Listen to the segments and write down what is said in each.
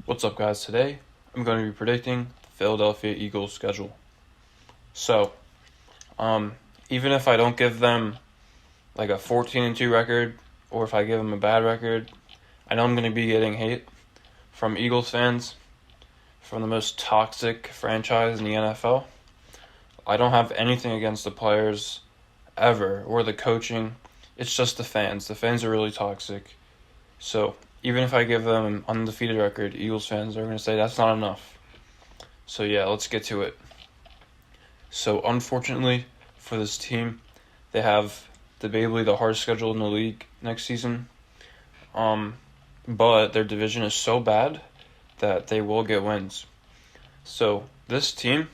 What's up, guys? Today I'm going to be predicting the Philadelphia Eagles schedule. So, um, even if I don't give them like a 14-2 record, or if I give them a bad record, I know I'm going to be getting hate from Eagles fans, from the most toxic franchise in the NFL. I don't have anything against the players ever or the coaching. It's just the fans. The fans are really toxic. So, even if I give them an undefeated record, Eagles fans are going to say that's not enough. So yeah, let's get to it. So unfortunately for this team, they have debatably the hardest schedule in the league next season. But their division is so bad that they will get wins. So this team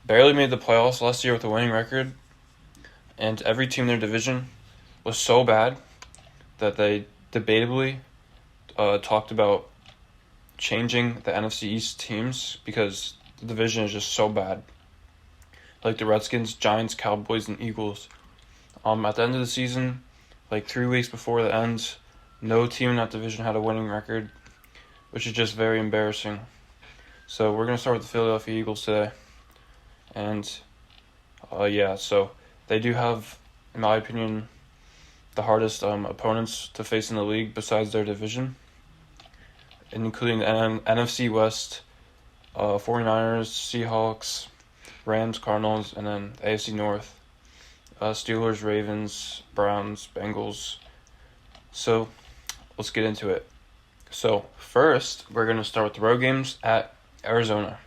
barely made the playoffs last year with a winning record, and every team in their division was so bad that they debatably talked about changing the NFC East teams because the division is just so bad. Like the Redskins, Giants, Cowboys, and Eagles. At the end of the season, like 3 weeks before the end, no team in that division had a winning record, which is just very embarrassing. So we're gonna start with the Philadelphia Eagles today, and so they do have, in my opinion, the hardest opponents to face in the league besides their division, including the NFC West, 49ers, Seahawks, Rams, Cardinals, and then AFC North, Steelers, Ravens, Browns, Bengals. So let's get into it. So first, we're going to start with the road games at Arizona.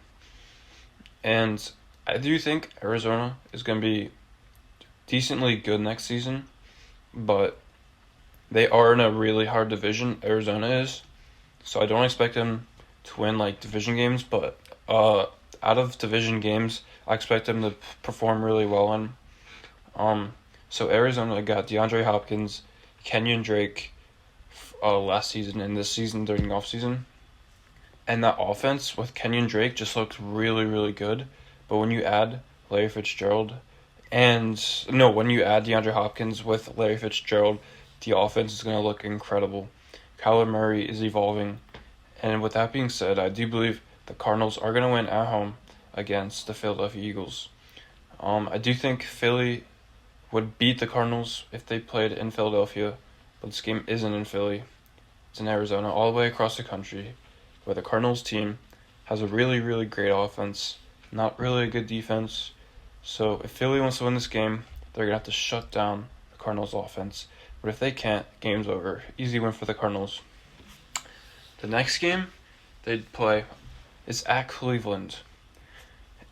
And I do think Arizona is going to be decently good next season, but they are in a really hard division, Arizona is. So I don't expect them to win like division games, but out of division games, I expect them to perform really well in. So Arizona got DeAndre Hopkins, Kenyon Drake last season and this season during the offseason. And that offense with Kenyon Drake just looks really, really good. But when you add Larry Fitzgerald when you add DeAndre Hopkins with Larry Fitzgerald, the offense is going to look incredible. Kyler Murray is evolving. And with that being said, I do believe the Cardinals are going to win at home against the Philadelphia Eagles. I do think Philly would beat the Cardinals if they played in Philadelphia, but this game isn't in Philly. It's in Arizona, all the way across the country, where the Cardinals team has a really, really great offense, not really a good defense. So if Philly wants to win this game, they're going to have to shut down the Cardinals offense. But if they can't, game's over. Easy win for the Cardinals. The next game they'd play is at Cleveland.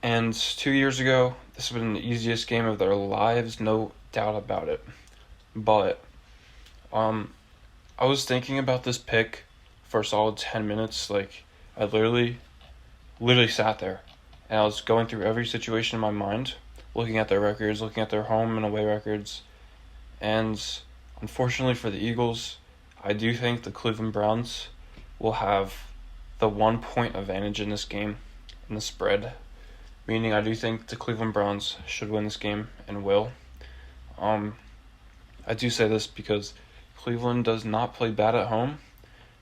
And 2 years ago, this would have been the easiest game of their lives, no doubt about it. But I was thinking about this pick for a solid 10 minutes. Like, I literally sat there, and I was going through every situation in my mind, looking at their records, looking at their home and away records. And unfortunately for the Eagles, I do think the Cleveland Browns will have the 1 point advantage in this game in the spread. Meaning I do think the Cleveland Browns should win this game and will. I do say this because Cleveland does not play bad at home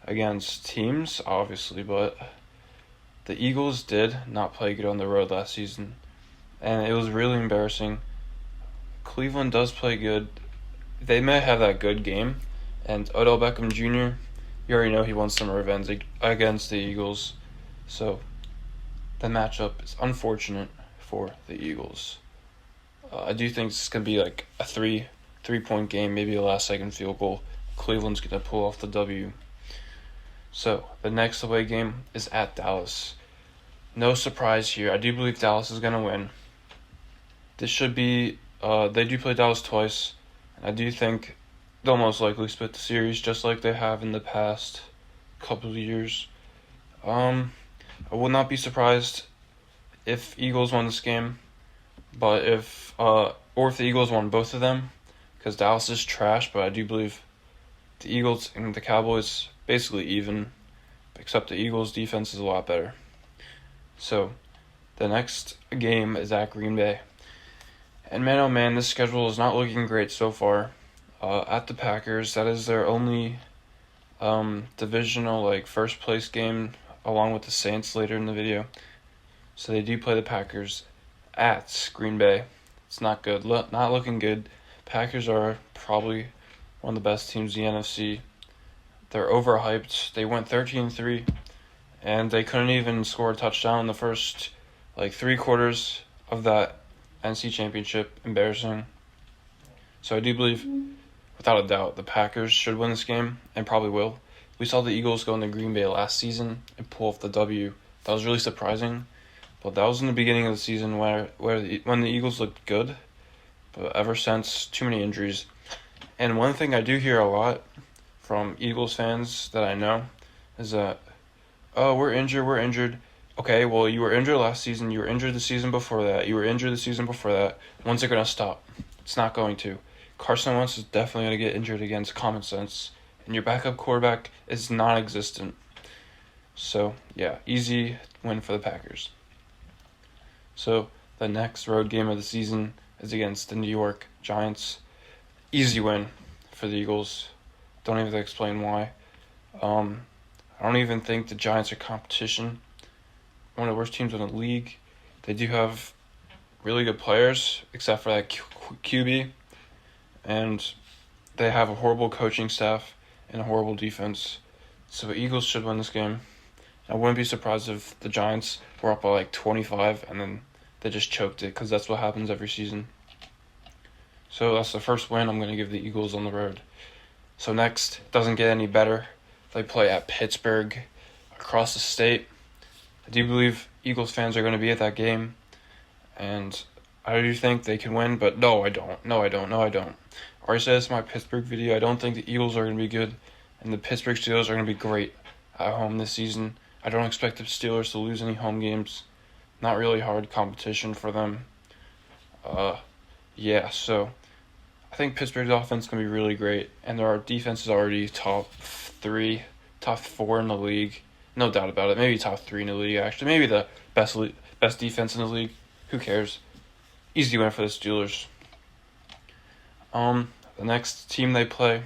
against teams, obviously, but the Eagles did not play good on the road last season, and it was really embarrassing. Cleveland does play good. They may have that good game, and Odell Beckham Jr., you already know he wants some revenge against the Eagles, so the matchup is unfortunate for the Eagles. I do think this is going to be like a three-point game, maybe a last-second field goal. Cleveland's going to pull off the W. So the next away game is at Dallas. No surprise here. I do believe Dallas is going to win. This should be, they do play Dallas twice, and I do think they'll most likely split the series just like they have in the past couple of years. I would not be surprised if Eagles won this game, but if the Eagles won both of them, because Dallas is trash, but I do believe the Eagles and the Cowboys basically even, except the Eagles' defense is a lot better. So the next game is at Green Bay. And man, oh man, this schedule is not looking great so far. At the Packers, that is their only divisional first place game along with the Saints later in the video. So they do play the Packers at Green Bay. It's not good. Not looking good. Packers are probably one of the best teams in the NFC. They're overhyped. They went 13-3, and they couldn't even score a touchdown in the first, 3 quarters of that NFC Championship. Embarrassing. So I do believe, without a doubt, the Packers should win this game, and probably will. We saw the Eagles go into Green Bay last season and pull off the W. That was really surprising. But that was in the beginning of the season when the Eagles looked good. But ever since, too many injuries. And one thing I do hear a lot from Eagles fans that I know is that, oh, we're injured. Okay, well, you were injured last season. You were injured the season before that. You were injured the season before that. When's it going to stop? It's not going to. Carson Wentz is definitely going to get injured again. It's common sense. And your backup quarterback is non-existent. So, yeah, easy win for the Packers. So, the next road game of the season is against the New York Giants. Easy win for the Eagles. Don't even have to explain why. I don't even think the Giants are competition. One of the worst teams in the league. They do have really good players, except for that QB. And they have a horrible coaching staff and a horrible defense. So the Eagles should win this game. I wouldn't be surprised if the Giants were up by 25 and then they just choked it, because that's what happens every season. So that's the first win I'm going to give the Eagles on the road. So next, doesn't get any better. They play at Pittsburgh, across the state. I do believe Eagles fans are going to be at that game, and I do think they can win, but no, I don't. I already said this in my Pittsburgh video. I don't think the Eagles are going to be good, and the Pittsburgh Steelers are going to be great at home this season. I don't expect the Steelers to lose any home games. Not really hard competition for them. So I think Pittsburgh's offense is going to be really great, and their defense is already top 4 in the league. No doubt about it. Maybe top 3 in the league, actually. Maybe the best defense in the league. Who cares? Easy win for the Steelers. The next team they play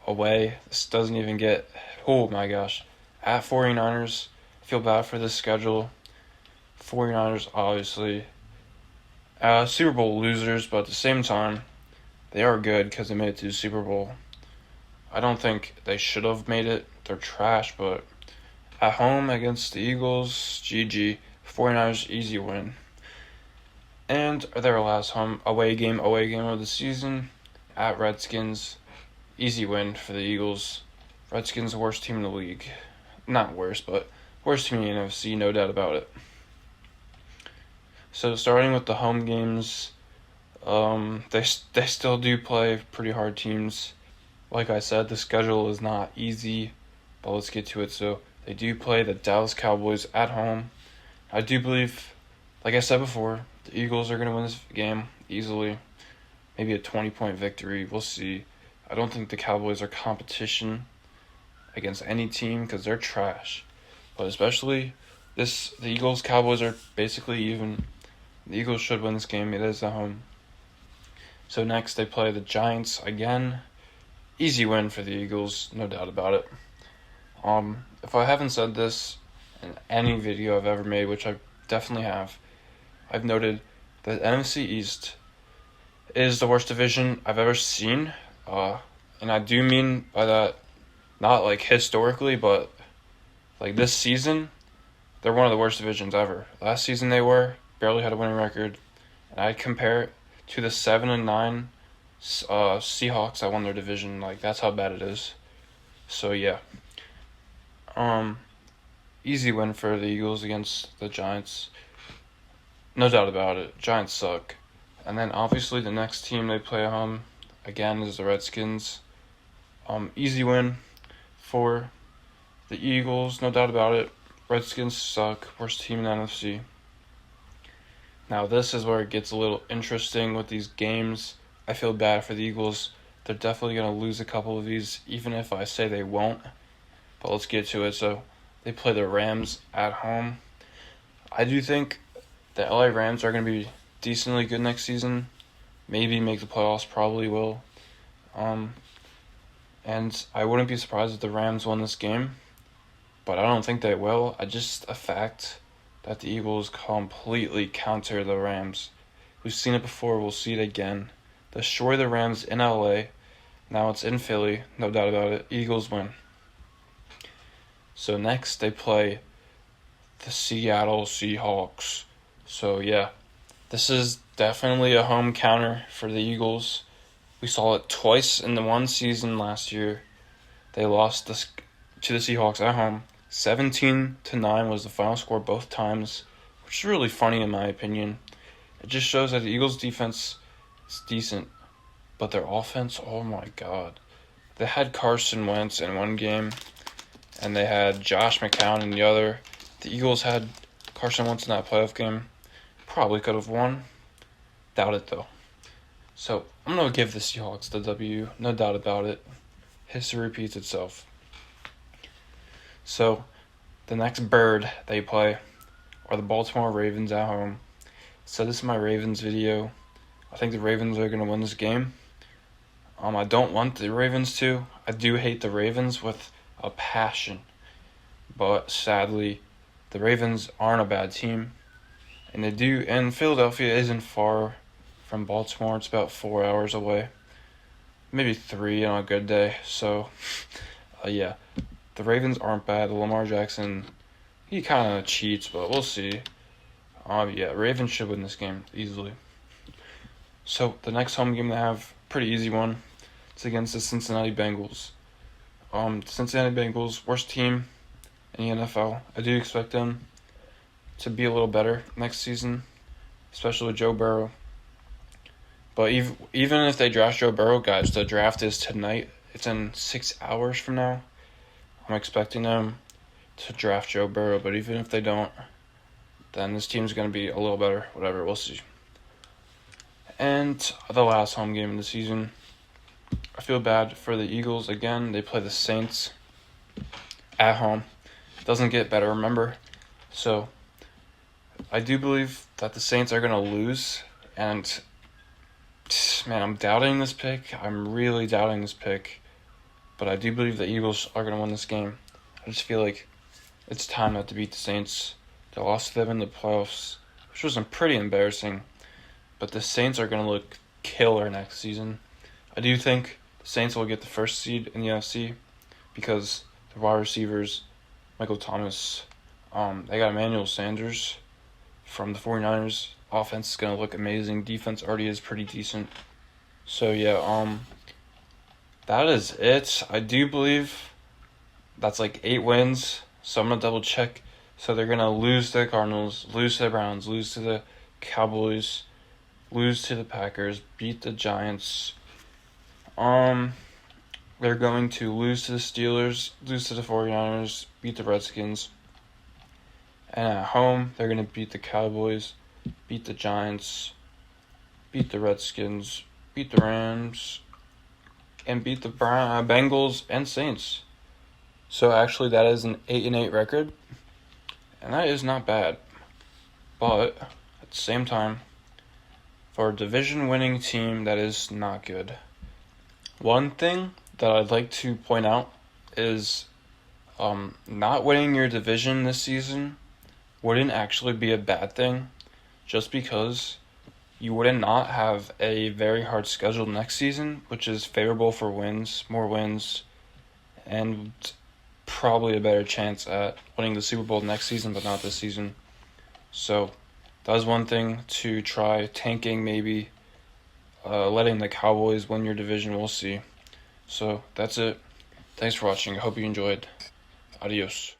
away, this doesn't even get, oh my gosh, at 49ers. I feel bad for this schedule. 49ers, obviously, Super Bowl losers, but at the same time, they are good because they made it to the Super Bowl. I don't think they should have made it. They're trash, but at home against the Eagles, GG. 49ers, easy win. And their last away game of the season at Redskins. Easy win for the Eagles. Redskins, the worst team in the league. Not worst, but worst team in the NFC, no doubt about it. So starting with the home games, they still do play pretty hard teams. Like I said, the schedule is not easy, but let's get to it. So they do play the Dallas Cowboys at home. I do believe, like I said before, the Eagles are going to win this game easily. Maybe a 20-point victory. We'll see. I don't think the Cowboys are competition against any team because they're trash. But especially the Eagles-Cowboys are basically even. The Eagles should win this game. It is at home. So next they play the Giants again. Easy win for the Eagles, no doubt about it. If I haven't said this in any video I've ever made, which I definitely have, I've noted that NFC East is the worst division I've ever seen. And I do mean by that, not historically, but this season, they're one of the worst divisions ever. Last season they barely had a winning record. And I'd compare it to the 7-9 Seahawks that won their division. That's how bad it is. So yeah. Easy win for the Eagles against the Giants. No doubt about it. Giants suck. And then obviously the next team they play at home again is the Redskins. Easy win for the Eagles, no doubt about it. Redskins suck. Worst team in the NFC. Now this is where it gets a little interesting with these games. I feel bad for the Eagles. They're definitely going to lose a couple of these, even if I say they won't. But let's get to it. So they play the Rams at home. I do think the LA Rams are going to be decently good next season. Maybe make the playoffs, probably will. And I wouldn't be surprised if the Rams won this game. but I don't think they will. I just a fact that the Eagles completely counter the Rams. We've seen it before, we'll see it again. Destroy the Rams in LA. Now it's in Philly, no doubt about it. Eagles win. So next they play the Seattle Seahawks. So yeah, this is definitely a home counter for the Eagles. We saw it twice in the one season last year. They lost to the Seahawks at home. 17-9 was the final score both times, which is really funny in my opinion. It just shows that the Eagles' defense is decent, but their offense, oh my god. They had Carson Wentz in one game, and they had Josh McCown in the other. The Eagles had Carson Wentz in that playoff game. Probably could have won. Doubt it, though. So, I'm going to give the Seahawks the W. No doubt about it. History repeats itself. So, the next bird they play are the Baltimore Ravens at home. So, this is my Ravens video. I think the Ravens are going to win this game. I don't want the Ravens to. I do hate the Ravens with a passion. But, sadly, the Ravens aren't a bad team. And Philadelphia isn't far from Baltimore. It's about 4 hours away. Maybe 3 on a good day. So, yeah. The Ravens aren't bad. Lamar Jackson, he kind of cheats, but we'll see. Yeah, Ravens should win this game easily. So, the next home game they have, pretty easy one. It's against the Cincinnati Bengals. Cincinnati Bengals, worst team in the NFL. I do expect them to be a little better next season, especially with Joe Burrow. But even if they draft Joe Burrow, guys, the draft is tonight. It's in 6 hours from now. I'm expecting them to draft Joe Burrow, but even if they don't, then this team's going to be a little better. Whatever, we'll see. And the last home game of the season, I feel bad for the Eagles. Again, they play the Saints at home. It doesn't get better, remember? So, I do believe that the Saints are going to lose, and man, I'm doubting this pick. I'm really doubting this pick. But I do believe the Eagles are going to win this game. I just feel like it's time not to beat the Saints. They lost to them in the playoffs, which was pretty embarrassing. But the Saints are going to look killer next season. I do think the Saints will get the first seed in the NFC because the wide receivers, Michael Thomas, they got Emmanuel Sanders from the 49ers. Offense is going to look amazing. Defense already is pretty decent. So, yeah, that is it. I do believe that's like 8 wins. So I'm going to double check. So they're going to lose to the Cardinals, lose to the Browns, lose to the Cowboys, lose to the Packers, beat the Giants. They're going to lose to the Steelers, lose to the 49ers, beat the Redskins. And at home, they're going to beat the Cowboys, beat the Giants, beat the Redskins, beat the Rams, and beat the Bengals and Saints. So actually that is an 8-8 record, and that is not bad. But at the same time, for a division-winning team, that is not good. One thing that I'd like to point out is not winning your division this season wouldn't actually be a bad thing, just because you wouldn't not have a very hard schedule next season, which is favorable for wins, more wins, and probably a better chance at winning the Super Bowl next season, but not this season. So that was one thing to try, tanking maybe, letting the Cowboys win your division, we'll see. So that's it. Thanks for watching. I hope you enjoyed. Adios.